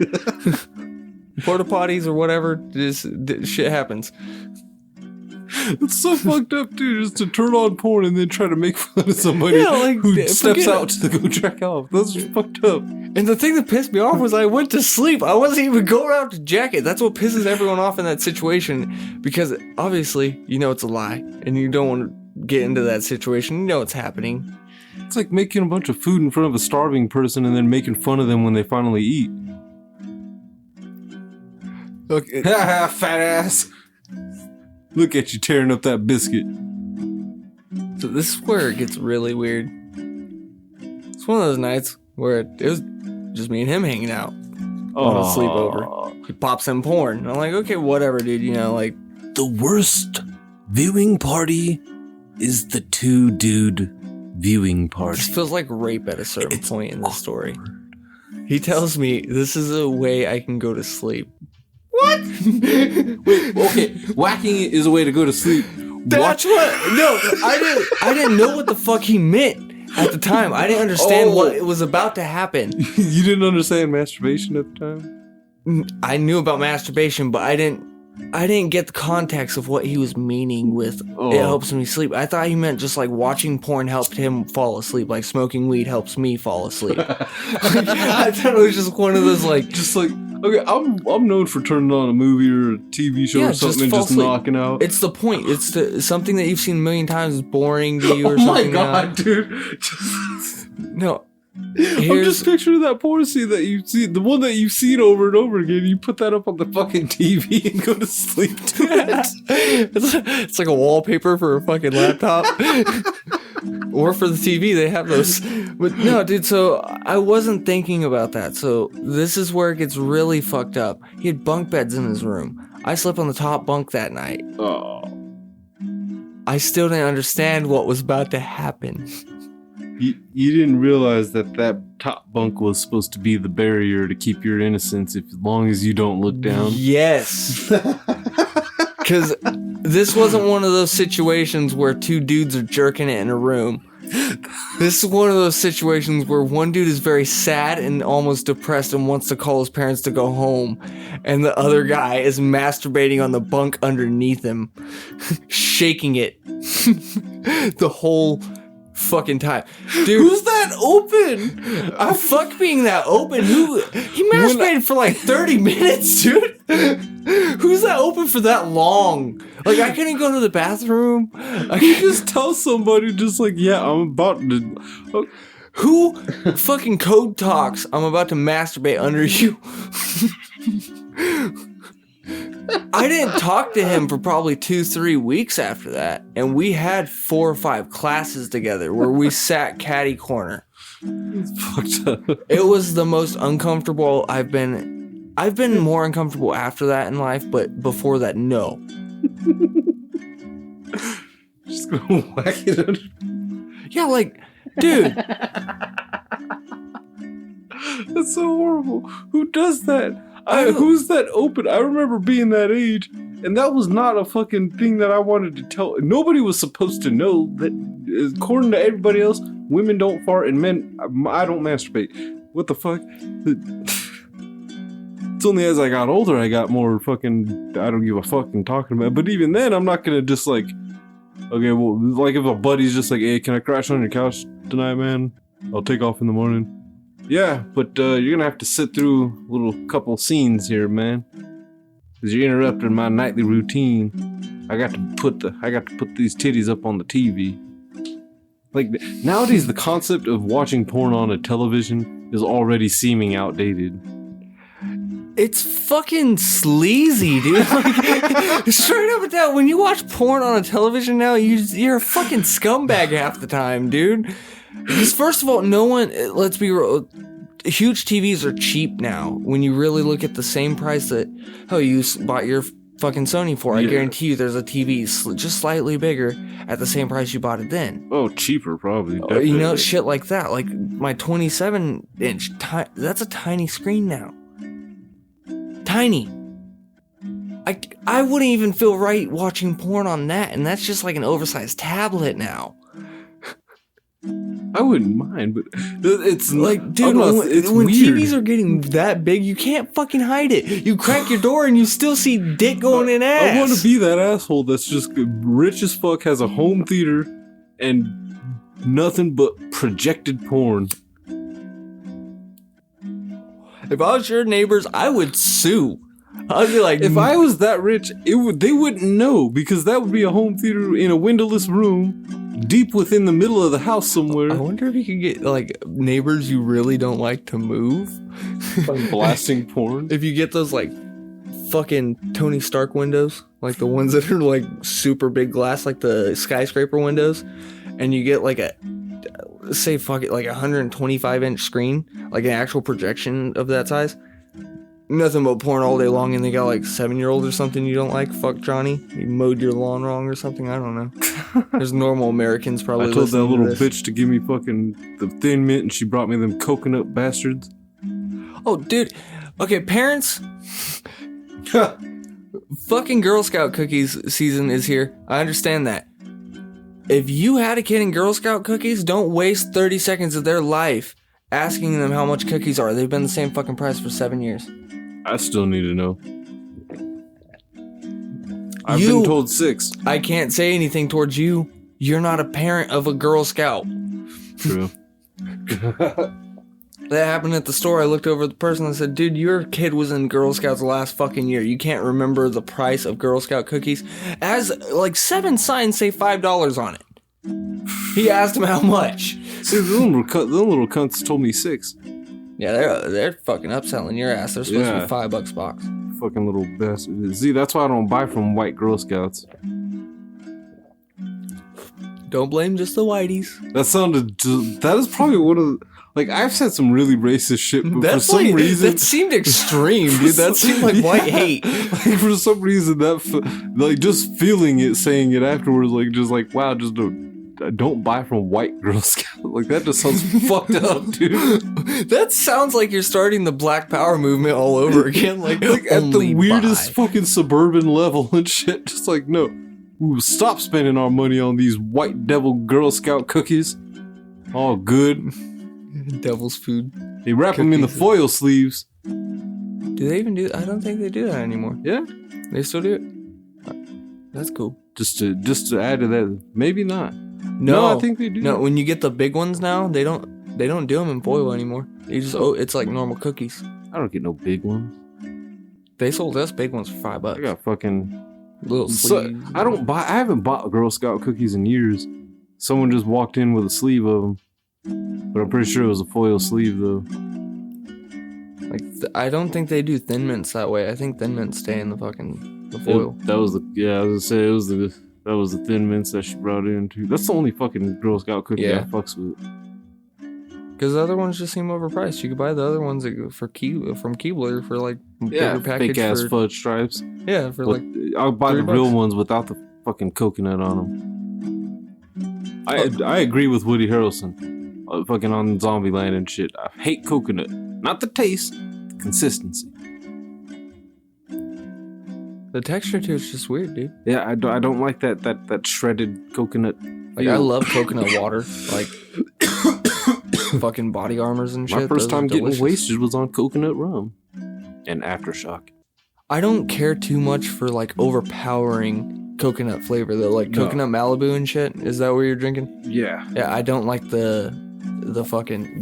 Porta potties or whatever, just shit happens. It's so fucked up, dude, just to turn on porn and then try to make fun of somebody who steps out to go jack off. That's just fucked up. And the thing that pissed me off was I went to sleep. I wasn't even going out to jack it. That's what pisses everyone off in that situation, because obviously, you know it's a lie, and you don't want to get into that situation. You know it's happening. It's like making a bunch of food in front of a starving person and then making fun of them when they finally eat. Look, fat ass. Look at you tearing up that biscuit. So this is where it gets really weird. It's one of those nights where it was just me and him hanging out on a sleepover. He pops in porn. And I'm like, okay, whatever, dude. You know, like... The worst viewing party is the 2-dude viewing party. This feels like rape at a certain point in the story. He tells me this is a way I can go to sleep. What? Wait, okay. Whacking it is a way to go to sleep. That's what. No, I didn't know what the fuck he meant at the time. I didn't understand what was about to happen. You didn't understand masturbation at the time? I knew about masturbation, but I didn't get the context of what he was meaning with it helps me sleep. I thought he meant just like watching porn helped him fall asleep, like smoking weed helps me fall asleep. I thought it was just one of those like, just like, Okay, I'm known for turning on a movie or a TV show or something and just knocking out. It's the point. It's something that you've seen a million times is boring to you or oh something. Oh my god, dude. No. I'm just picturing that porn scene that you see, the one that you've seen over and over again. You put that up on the fucking TV and go to sleep to it. It's like a wallpaper for a fucking laptop. Or for the TV, they have those. But no, dude, so I wasn't thinking about that. So this is where it gets really fucked up. He had bunk beds in his room. I slept on the top bunk that night. Oh. I still didn't understand what was about to happen. You didn't realize that top bunk was supposed to be the barrier to keep your innocence as long as you don't look down? Yes. Because this wasn't one of those situations where two dudes are jerking it in a room. This is one of those situations where one dude is very sad and almost depressed and wants to call his parents to go home, and the other guy is masturbating on the bunk underneath him, shaking it the whole fucking time. Dude, who's that open? Fuck being that open. He masturbated for like 30 minutes, dude. Who's that open for that long? Like, I couldn't go to the bathroom. I can just tell somebody, just like, yeah, I'm about to. Who fucking code talks? I'm about to masturbate under you. I didn't talk to him for probably 2-3 weeks after that, and we had 4 or 5 classes together where we sat catty corner. It's fucked up. It was the most uncomfortable I've been more uncomfortable after that in life, but before that, no. Just gonna whack it under. Yeah, like, dude. That's so horrible. Who does that? Who's that open? I remember being that age, and that was not a fucking thing that I wanted to tell. Nobody was supposed to know that, according to everybody else, women don't fart and men, I don't masturbate. What the fuck? It's only as I got older I got more fucking, I don't give a fuck and talking about it. But even then, I'm not gonna just like, okay, well, like if a buddy's just like, hey, can I crash on your couch tonight, man? I'll take off in the morning. Yeah, but you're gonna have to sit through a little couple scenes here, man, because you're interrupting my nightly routine. I got to put these titties up on the TV. Like, nowadays, the concept of watching porn on a television is already seeming outdated. It's fucking sleazy, dude. Like, straight up and down. When you watch porn on a television now, you're a fucking scumbag half the time, dude. Because first of all, no one, let's be real, huge TVs are cheap now. When you really look at the same price that, you bought your fucking Sony for, I guarantee you there's a TV just slightly bigger at the same price you bought it then. Oh, cheaper probably. Definitely. You know, shit like that. Like my 27-inch, that's a tiny screen now. Tiny. I wouldn't even feel right watching porn on that, and that's just like an oversized tablet now. I wouldn't mind, but it's like, dude, when TVs are getting that big, you can't fucking hide it. You crack your door and you still see dick going in ass. I want to be that asshole that's just rich as fuck, has a home theater, and nothing but projected porn. If I was your neighbors, I would sue. I'd be like, if I was that rich, they wouldn't know, because that would be a home theater in a windowless room, deep within the middle of the house somewhere. I wonder if you could get like neighbors you really don't like to move. Like blasting porn. If you get those like fucking Tony Stark windows, like the ones that are like super big glass, like the skyscraper windows, and you get like a, say fuck it, like 125-inch screen, like an actual projection of that size. Nothing but porn all day long, and they got like 7-year-old or something you don't like. Fuck Johnny, you mowed your lawn wrong or something. I don't know. There's normal Americans probably. I told that little bitch to give me fucking the Thin Mint, and she brought me them coconut bastards. Oh, dude. Okay, parents. Fucking Girl Scout cookies season is here. I understand that. If you had a kid in Girl Scout cookies, don't waste 30 seconds of their life asking them how much cookies are. They've been the same fucking price for 7 years. I still need to know. I've been told 6. I can't say anything towards you. You're not a parent of a Girl Scout. True. That happened at the store. I looked over at the person and said, dude, your kid was in Girl Scouts the last fucking year. You can't remember the price of Girl Scout cookies? As, like, 7 signs say $5 on it. He asked him how much. See, the little cunts told me 6. Yeah, they're fucking upselling your ass. They're supposed to be $5 a box. Fucking little bastard. See, that's why I don't buy from white Girl Scouts. Don't blame just the whiteys. That is probably one of the... Like, I've said some really racist shit, but for some reason... That seemed extreme, dude. That seemed like white hate. Like, for some reason, like, just feeling it, saying it afterwards, like, just like, wow, just don't buy from white Girl Scouts. Like, that just sounds fucked up, dude. That sounds like you're starting the Black Power movement all over again. Like at the weirdest fucking suburban level and shit. Just like, no. Ooh, stop spending our money on these white devil Girl Scout cookies. All good. Devil's food. They wrap them in the foil sleeves. Do they even do that? I don't think they do that anymore. Yeah. They still do it? That's cool. Just to add to that, maybe not. No, I think they do. No, when you get the big ones now, they don't do them in foil anymore. You just it's like normal cookies. I don't get no big ones. They sold us big ones for $5. I got fucking little sleeves. I haven't bought Girl Scout cookies in years. Someone just walked in with a sleeve of them. But I'm pretty sure it was a foil sleeve though. Like I don't think they do Thin Mints that way. I think Thin Mints stay in the foil. I was gonna say that was the Thin Mints that she brought in too. That's the only fucking Girl Scout cookie I fucks with. Because the other ones just seem overpriced. You could buy the other ones from Keebler for like bigger package. Fake ass fudge stripes. Yeah, for like I'll buy the $3. real ones without the fucking coconut on them. I agree with Woody Harrelson. Fucking on Zombieland and shit. I hate coconut. Not the taste, the consistency. The texture to it's just weird, dude. Yeah, I don't like that shredded coconut. Like I love coconut water, like fucking body armors and shit. My first time getting wasted was on coconut rum and Aftershock. I don't care too much for like overpowering coconut flavor though, like coconut Malibu and shit. Is that what you're drinking? Yeah. Yeah, I don't like the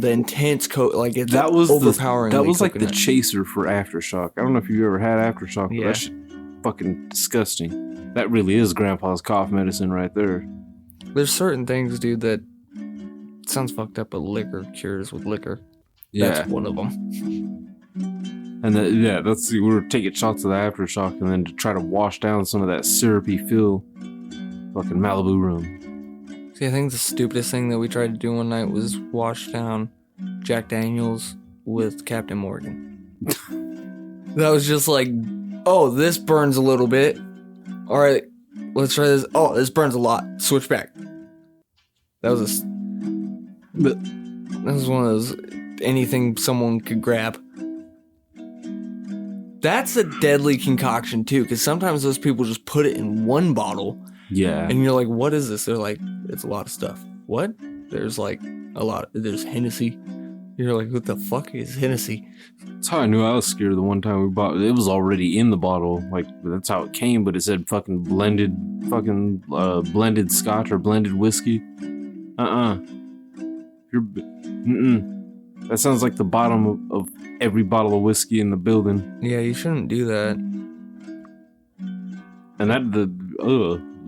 intense like it's that was overpowering. That was like the chaser for Aftershock. I don't know if you ever had Aftershock, but that shit fucking disgusting. That really is Grandpa's cough medicine right there. There's certain things, dude, that sounds fucked up, but liquor cures with liquor. Yeah. That's one of them. And we were taking shots of the Aftershock and then to try to wash down some of that syrupy feel. Fucking Malibu rum. See, I think the stupidest thing that we tried to do one night was wash down Jack Daniels with Captain Morgan. That was just like, oh, this burns a little bit. All right, let's try this. Oh, this burns a lot. Switch back. That was one of those anything someone could grab. That's a deadly concoction too, because sometimes those people just put it in one bottle. Yeah. And you're like, what is this? They're like, it's a lot of stuff. What? There's like there's Hennessy. You're like, what the fuck is Hennessy? That's how I knew I was scared the one time we bought it. It was already in the bottle. Like, that's how it came, but it said fucking blended scotch or blended whiskey. That sounds like the bottom of every bottle of whiskey in the building. Yeah, you shouldn't do that. And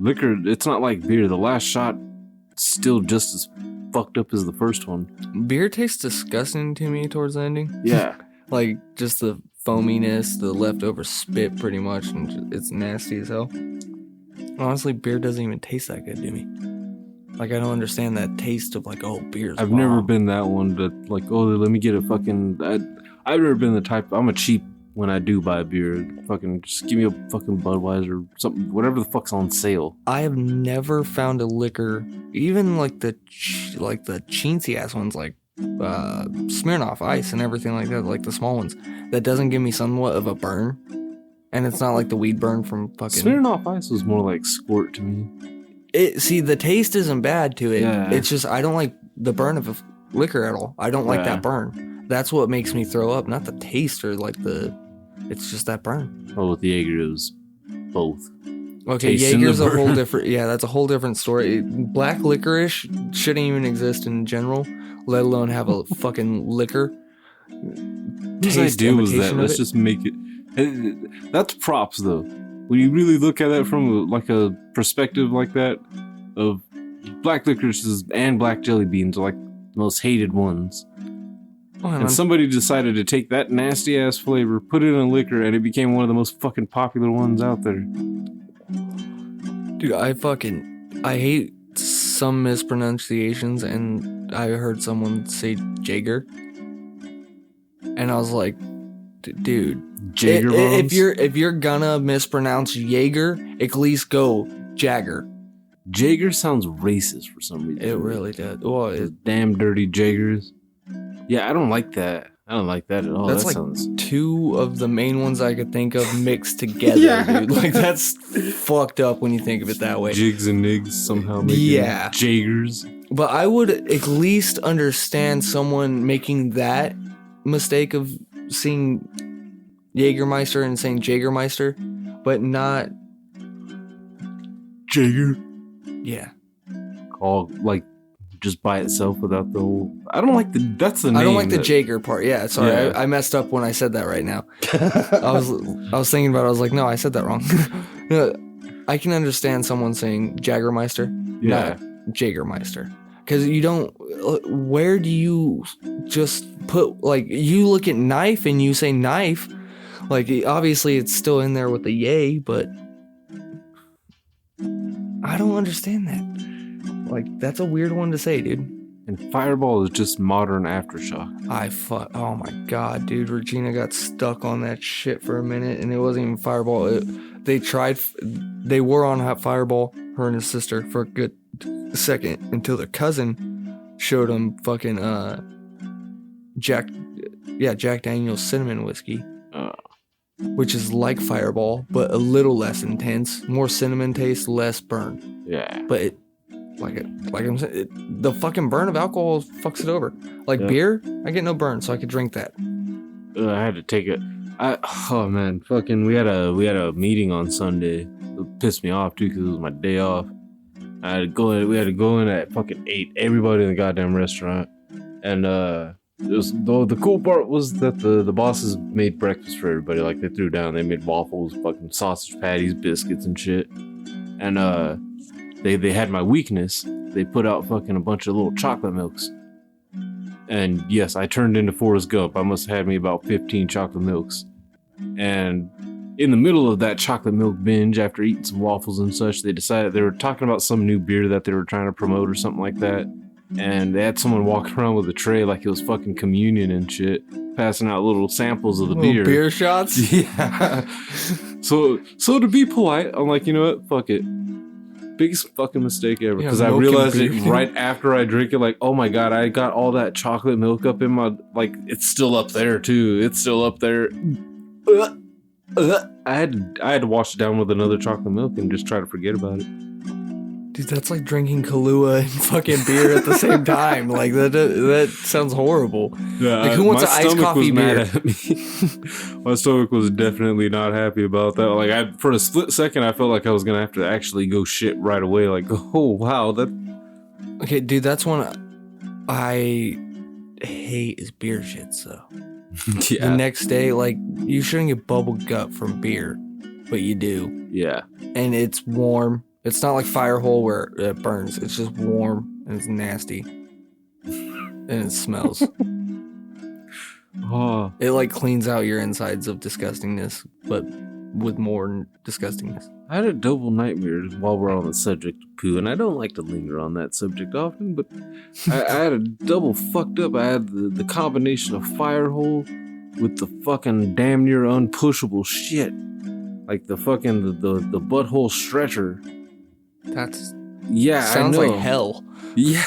liquor, it's not like beer. The last shot still just as fucked up as the first one. Beer tastes disgusting to me towards the ending. Yeah. Like, just the foaminess, the leftover spit pretty much, and it's nasty as hell. Honestly, beer doesn't even taste that good to me. Like, I don't understand that taste of like, oh, beer's I've bomb. never been that one that like, oh, let me get a fucking... I've never been the type... I'm a cheap when I do buy beer. Fucking just give me a fucking Budweiser or something, whatever the fuck's on sale. I have never found a liquor, even like the chintzy ass ones, like Smirnoff Ice and everything like that, like the small ones, that doesn't give me somewhat of a burn. And it's not like the weed burn from fucking... Smirnoff Ice was more like Squirt to me. The taste isn't bad to it. Yeah. It's just, I don't like the burn of liquor at all. I don't like that burn. That's what makes me throw up, not the taste or like it's just that burn. Oh, with Jaeger, it was both. Okay, Jaeger's a whole different, that's a whole different story. Black licorice shouldn't even exist in general, let alone have a fucking liquor. Whose idea was that? Let's just make it. That's props, though. When you really look at that from like a perspective like that, of black licorices and black jelly beans are like the most hated ones. And somebody decided to take that nasty ass flavor, put it in a liquor, and it became one of the most fucking popular ones out there. Dude, I hate some mispronunciations, and I heard someone say Jaeger, and I was like, dude, Jaeger bombs? if you're gonna mispronounce Jaeger, at least go Jagger. Jaeger sounds racist for some reason. It really does. Well, damn dirty Jaegers. Yeah, I don't like that. I don't like that at all. That's that like sounds... two of the main ones I could think of mixed together, dude. Like, that's fucked up when you think of it that way. Jigs and nigs somehow making Jaegers. But I would at least understand someone making that mistake of seeing Jägermeister and saying Jägermeister, but not Jaeger. Yeah. Called like just by itself without the whole. I don't like the. That's the name. I don't like the Jaeger part. Yeah, sorry, Yeah. I messed up when I said that right now. I was thinking about it. I was like, no, I said that wrong. No, I can understand someone saying Jägermeister, not Jägermeister, because you don't. Where do you just put like you look at knife and you say knife? Like obviously it's still in there with the yay, but I don't understand that. Like, that's a weird one to say, dude. And Fireball is just modern Aftershock. Oh my god, dude. Regina got stuck on that shit for a minute, and it wasn't even Fireball. They were on Fireball, her and his sister, for a good second, until their cousin showed them fucking, Jack Daniel's cinnamon whiskey. Which is like Fireball, but a little less intense. More cinnamon taste, less burn. Yeah. But like I'm saying, the fucking burn of alcohol fucks it over. Like beer, I get no burn, so I could drink that. I had to take it. Oh man, fucking, we had a meeting on Sunday. It pissed me off too because it was my day off. We had to go in at fucking 8. Everybody in the goddamn restaurant, and the cool part was that the bosses made breakfast for everybody. Like, they threw down, they made waffles, fucking sausage patties, biscuits and shit. And they had my weakness. They put out fucking a bunch of little chocolate milks. And yes, I turned into Forrest Gump. I must have had me about 15 chocolate milks. And in the middle of that chocolate milk binge, after eating some waffles and such, they decided they were talking about some new beer that they were trying to promote or something like that. And they had someone walking around with a tray like it was fucking communion and shit, passing out little samples of the beer. Beer shots? Yeah. So to be polite, I'm like, you know what? Fuck it. Biggest fucking mistake ever. Because I realized it right after I drink it, like, oh my god, I got all that chocolate milk up in my, like, it's still up there too. It's still up there. I had to wash it down with another chocolate milk and just try to forget about it. Dude, that's like drinking Kahlua and fucking beer at the same time. Like, that sounds horrible. Yeah, like, who wants an iced coffee beer? Mad at me. My stomach was definitely not happy about that. Like, for a split second, I felt like I was gonna have to actually go shit right away. Like, oh wow, that. Okay, dude, that's one I hate is beer shits though. Yeah. The next day, like, you shouldn't get bubble gut from beer, but you do. Yeah. And it's warm. It's not like Firehole where it burns. It's just warm and it's nasty. And it smells. Oh. It like cleans out your insides of disgustingness, but with more disgustingness. I had a double nightmare while we're on the subject of poo, and I don't like to linger on that subject often, but I had a double fucked up. I had the combination of Firehole with the fucking damn near unpushable shit. Like the fucking the butthole stretcher. That's sounds like hell. Yeah,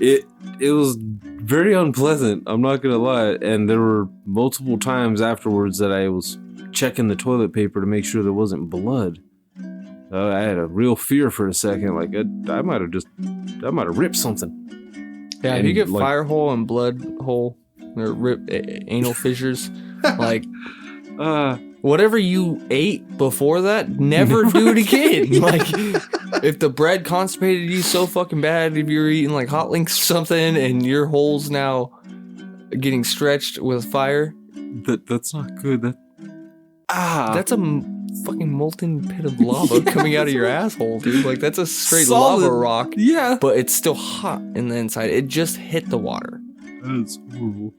it was very unpleasant. I'm not gonna lie, and there were multiple times afterwards that I was checking the toilet paper to make sure there wasn't blood. I had a real fear for a second, like I might have ripped something. Yeah, if you get Firehole and blood hole or anal fissures, like whatever you ate before that, never do it again. Like, if the bread constipated you so fucking bad, if you're eating like hot links or something and your hole's now getting stretched with fire. That's not good. That's a fucking molten pit of lava coming out of your asshole, dude. Like, that's a straight Solid. lava rock. Yeah. But it's still hot in the inside. It just hit the water. That's horrible.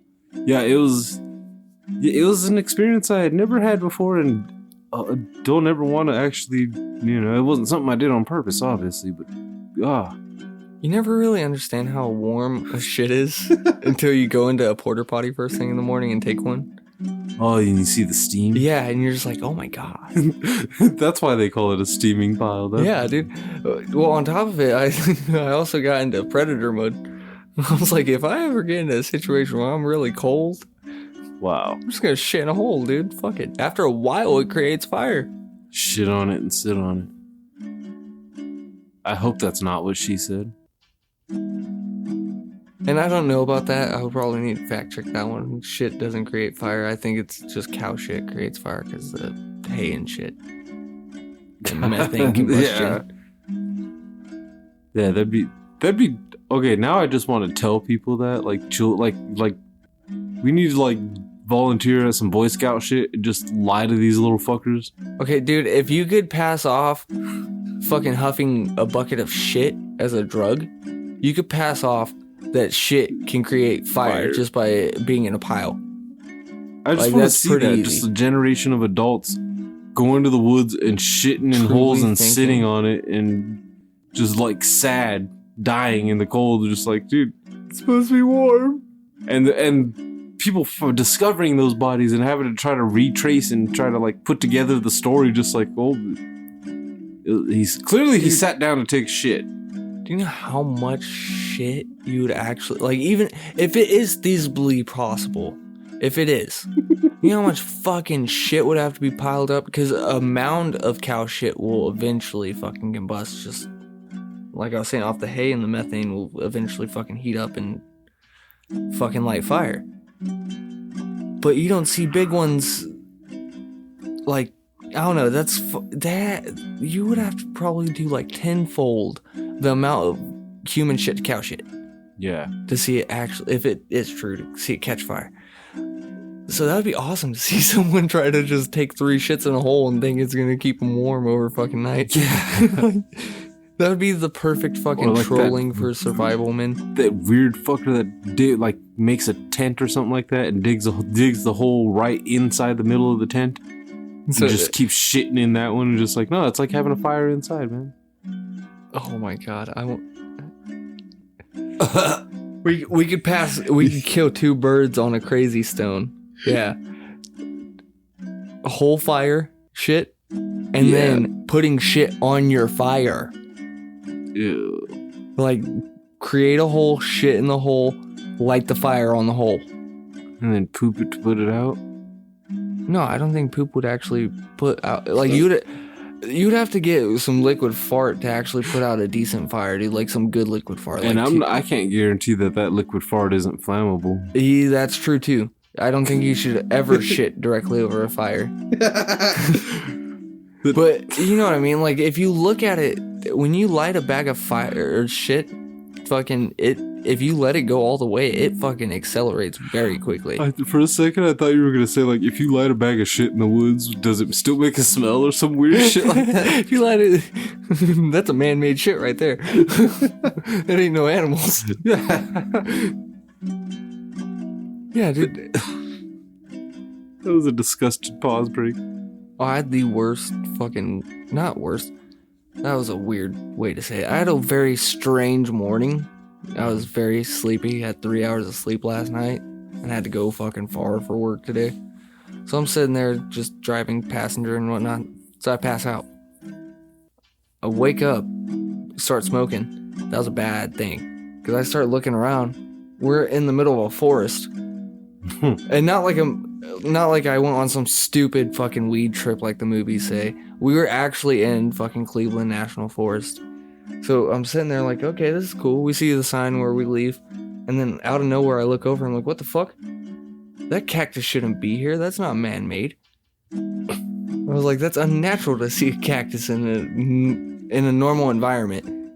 Yeah, it was an experience I had never had before, and don't ever want to actually, it wasn't something I did on purpose, obviously, but You never really understand how warm a shit is until you go into a porta potty first thing in the morning and take one. Oh, and you see the steam? Yeah, and you're just like, oh my god. That's why they call it a steaming pile. Yeah, dude. Well, on top of it, I also got into predator mode. I was like, if I ever get into a situation where I'm really cold, Wow. I'm just gonna shit in a hole, dude. Fuck it. After a while, it creates fire. Shit on it and sit on it. I hope that's not what she said. And I don't know about that. I would probably need to fact check that one. Shit doesn't create fire. I think it's just cow shit creates fire because the hay and shit. And methane combustion. Yeah, that'd be okay. Now I just want to tell people that, like, we need to, like, volunteer at some Boy Scout shit and just lie to these little fuckers. Okay, dude, if you could pass off fucking huffing a bucket of shit as a drug, you could pass off that shit can create fire just by being in a pile. I just want to see that. Easy. Just a generation of adults going to the woods and shitting in holes and sitting on it and just, like, sad, dying in the cold. Just like, dude, it's supposed to be warm. And people discovering those bodies and having to try to retrace and try to, like, put together the story, just like, oh, he sat down to take shit. Do you know how much shit you would actually, like, even if it is feasibly possible, if it is, you know how much fucking shit would have to be piled up? Because a mound of cow shit will eventually fucking combust, just like I was saying, off the hay, and the methane will eventually fucking heat up and fucking light fire. But you don't see big ones, like, I don't know, that you would have to probably do like tenfold the amount of human shit to cow shit. Yeah. To see it actually, if it is true, to see it catch fire. So that would be awesome to see someone try to just take 3 shits in a hole and think it's gonna keep them warm over fucking night. Yeah. That would be the perfect fucking like trolling for survival, man. That weird fucker that makes a tent or something like that and digs the hole right inside the middle of the tent. So just keeps shitting in that one and just like, no, it's like having a fire inside, man. Oh my god, I won't. we could kill 2 birds on a crazy stone. Yeah. A whole fire, shit, and then putting shit on your fire. Ew. Like, create a hole, shit in the hole, light the fire on the hole. And then poop it to put it out? No, I don't think poop would actually put out, like, you'd have to get some liquid fart to actually put out a decent fire, dude, like some good liquid fart. And I can't guarantee that liquid fart isn't flammable. Yeah, that's true too. I don't think you should ever shit directly over a fire. But you know what I mean? Like, if you look at it, when you light a bag of fire or shit, fucking if you let it go all the way, it fucking accelerates very quickly. For a second, I thought you were gonna say, like, if you light a bag of shit in the woods, does it still make a smell or some weird shit like that? If you light it, that's a man-made shit right there. That ain't no animals. Yeah, dude. That was a disgusted pause break. Oh, I had the worst fucking... Not worst. That was a weird way to say it. I had a very strange morning. I was very sleepy. Had 3 hours of sleep last night. And had to go fucking far for work today. So I'm sitting there just driving passenger and whatnot. So I pass out. I wake up. Start smoking. That was a bad thing. Because I start looking around. We're in the middle of a forest. And not like I went on some stupid fucking weed trip like the movies say. We were actually in fucking Cleveland National Forest. So I'm sitting there like, okay, this is cool. We see the sign where we leave. And then out of nowhere, I look over and I'm like, what the fuck? That cactus shouldn't be here. That's not man-made. I was like, that's unnatural to see a cactus in a normal environment.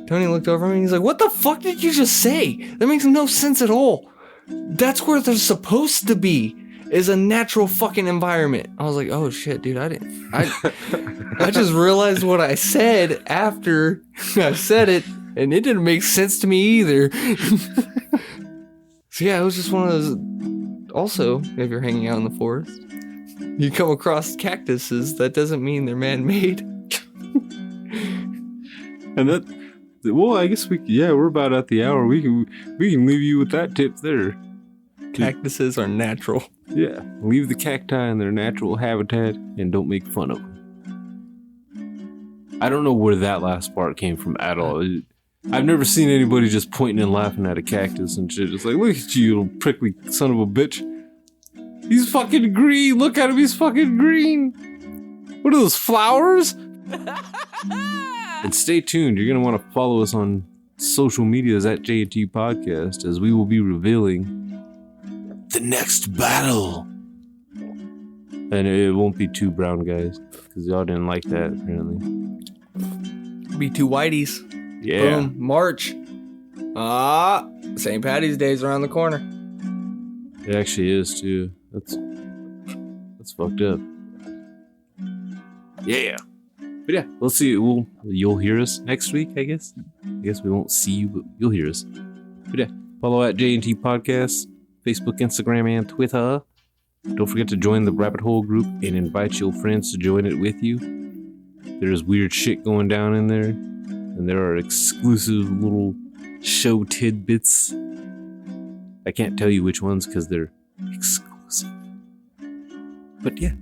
Tony looked over at me and he's like, what the fuck did you just say? That makes no sense at all. That's where they're supposed to be, is a natural fucking environment. I was like, oh shit, dude, I just realized what I said after I said it, and it didn't make sense to me either. So yeah, it was just one of those. Also, if you're hanging out in the forest, you come across cactuses, that doesn't mean they're man-made. And well, I guess we're about at the hour. We can leave you with that tip there. Cactuses are natural. Yeah, leave the cacti in their natural habitat and don't make fun of them. I don't know where that last part came from at all. I've never seen anybody just pointing and laughing at a cactus and shit. It's like, look at you, little prickly son of a bitch. He's fucking green. Look at him, he's fucking green. What are those, flowers? And stay tuned. You're going to want to follow us on social medias at J&T Podcast, as we will be revealing the next battle. And it won't be two brown guys, because y'all didn't like that, apparently. Be two whiteys. Yeah. Boom. March. St. Patty's Day's around the corner. It actually is, too. That's fucked up. Yeah. But yeah, we'll see. You'll hear us next week, I guess. I guess we won't see you, but you'll hear us. But yeah, follow at J&T Podcast, Facebook, Instagram, and Twitter. Don't forget to join the Rabbit Hole group and invite your friends to join it with you. There's weird shit going down in there, and there are exclusive little show tidbits. I can't tell you which ones because they're exclusive. But yeah.